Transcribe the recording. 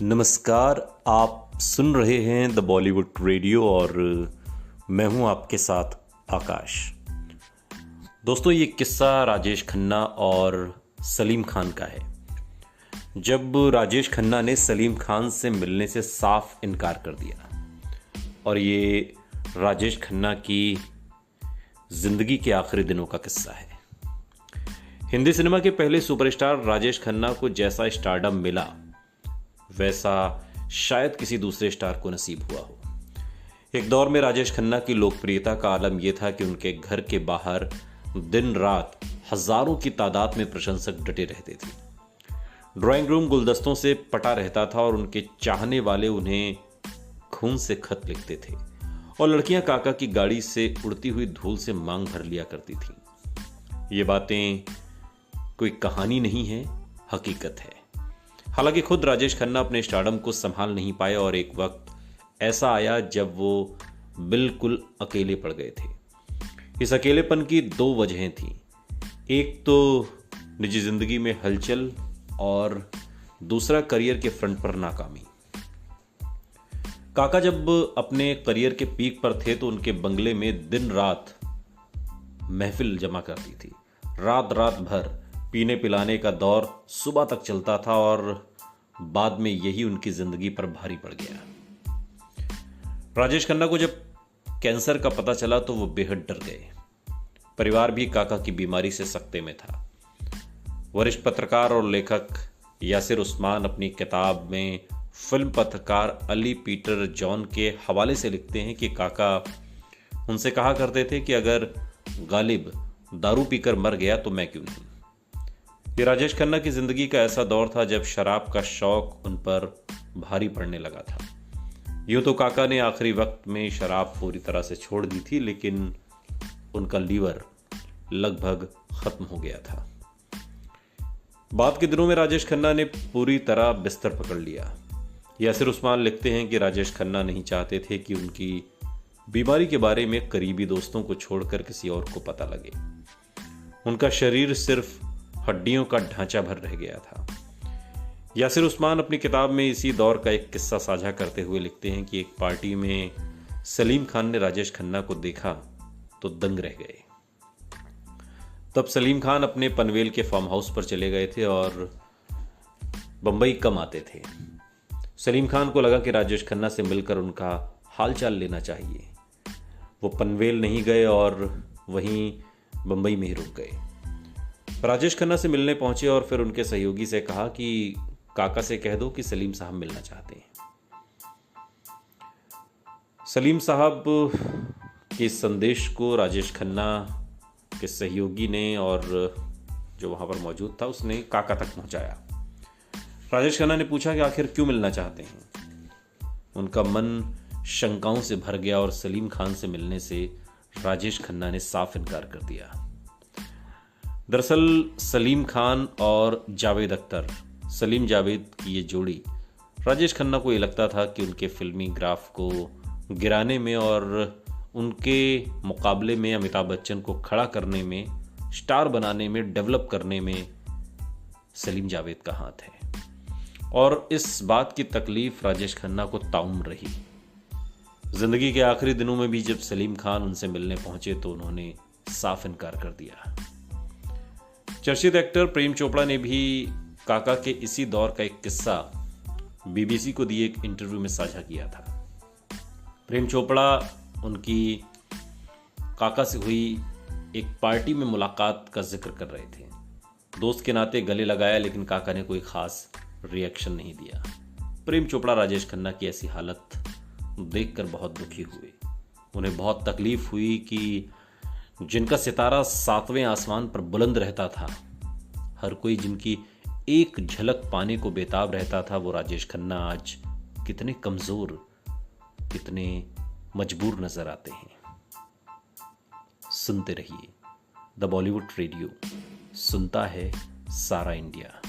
नमस्कार। आप सुन रहे हैं द बॉलीवुड रेडियो और मैं हूं आपके साथ आकाश। दोस्तों, ये किस्सा राजेश खन्ना और सलीम खान का है। जब राजेश खन्ना ने सलीम खान से मिलने से साफ इनकार कर दिया और ये राजेश खन्ना की जिंदगी के आखिरी दिनों का किस्सा है। हिंदी सिनेमा के पहले सुपरस्टार राजेश खन्ना को जैसा स्टारडम मिला वैसा शायद किसी दूसरे स्टार को नसीब हुआ हो। एक दौर में राजेश खन्ना की लोकप्रियता का आलम यह था कि उनके घर के बाहर दिन रात हजारों की तादाद में प्रशंसक डटे रहते थे। ड्राइंग रूम गुलदस्तों से पटा रहता था और उनके चाहने वाले उन्हें खून से खत लिखते थे और लड़कियां काका की गाड़ी से उड़ती हुई धूल से मांग भर लिया करती थीं। ये बातें कोई कहानी नहीं है, हकीकत है। हालांकि खुद राजेश खन्ना अपने स्टारडम को संभाल नहीं पाए और एक वक्त ऐसा आया जब वो बिल्कुल अकेले पड़ गए थे। इस अकेलेपन की दो वजहें थीं। एक तो निजी जिंदगी में हलचल और दूसरा करियर के फ्रंट पर नाकामी। काका जब अपने करियर के पीक पर थे तो उनके बंगले में दिन रात महफिल जमा करती थी। रात रात भर पीने पिलाने का दौर सुबह तक चलता था और बाद में यही उनकी जिंदगी पर भारी पड़ गया। राजेश खन्ना को जब कैंसर का पता चला तो वो बेहद डर गए। परिवार भी काका की बीमारी से सकते में था। वरिष्ठ पत्रकार और लेखक यासिर उस्मान अपनी किताब में फिल्म पत्रकार अली पीटर जॉन के हवाले से लिखते हैं कि काका उनसे कहा करते थे कि अगर गालिब दारू पीकर मर गया तो मैं क्यों नहीं। ये राजेश खन्ना की जिंदगी का ऐसा दौर था जब शराब का शौक उन पर भारी पड़ने लगा था। यूं तो काका ने आखिरी वक्त में शराब पूरी तरह से छोड़ दी थी, लेकिन उनका लीवर लगभग खत्म हो गया था। बाद के दिनों में राजेश खन्ना ने पूरी तरह बिस्तर पकड़ लिया। यासिर उस्मान लिखते हैं कि राजेश खन्ना नहीं चाहते थे कि उनकी बीमारी के बारे में करीबी दोस्तों को छोड़कर किसी और को पता लगे। उनका शरीर सिर्फ हड्डियों का ढांचा भर रह गया था। यासिर उस्मान अपनी किताब में इसी दौर का एक किस्सा साझा करते हुए लिखते हैं कि एक पार्टी में सलीम खान ने राजेश खन्ना को देखा तो दंग रह गए। तब सलीम खान अपने पनवेल के फार्म हाउस पर चले गए थे और बंबई कम आते थे। सलीम खान को लगा कि राजेश खन्ना से मिलकर उनका हालचाल लेना चाहिए। वो पनवेल नहीं गए और वहीं बंबई में ही रुक गए। राजेश खन्ना से मिलने पहुंचे और फिर उनके सहयोगी से कहा कि काका से कह दो कि सलीम साहब मिलना चाहते हैं। सलीम साहब के संदेश को राजेश खन्ना के सहयोगी ने और जो वहां पर मौजूद था उसने काका तक पहुंचाया। राजेश खन्ना ने पूछा कि आखिर क्यों मिलना चाहते हैं। उनका मन शंकाओं से भर गया और सलीम खान से मिलने से राजेश खन्ना ने साफ इनकार कर दिया। दरअसल सलीम खान और जावेद अख्तर, सलीम जावेद की ये जोड़ी राजेश खन्ना को ये लगता था कि उनके फिल्मी ग्राफ को गिराने में और उनके मुकाबले में अमिताभ बच्चन को खड़ा करने में, स्टार बनाने में, डेवलप करने में सलीम जावेद का हाथ है। और इस बात की तकलीफ राजेश खन्ना को ताउम्र रही। जिंदगी के आखिरी दिनों में भी जब सलीम खान उनसे मिलने पहुंचे तो उन्होंने साफ इनकार कर दिया। चर्चित एक्टर प्रेम चोपड़ा ने भी काका के इसी दौर का एक किस्सा बीबीसी को दिए एक इंटरव्यू में साझा किया था। प्रेम चोपड़ा उनकी काका से हुई एक पार्टी में मुलाकात का जिक्र कर रहे थे। दोस्त के नाते गले लगाया, लेकिन काका ने कोई खास रिएक्शन नहीं दिया। प्रेम चोपड़ा राजेश खन्ना की ऐसी हालत देखकर बहुत दुखी हुए। उन्हें बहुत तकलीफ हुई कि जिनका सितारा 7वें आसमान पर बुलंद रहता था, हर कोई जिनकी एक झलक पाने को बेताब रहता था, वो राजेश खन्ना आज कितने कमजोर, कितने मजबूर नजर आते हैं। सुनते रहिए द बॉलीवुड रेडियो, सुनता है सारा इंडिया।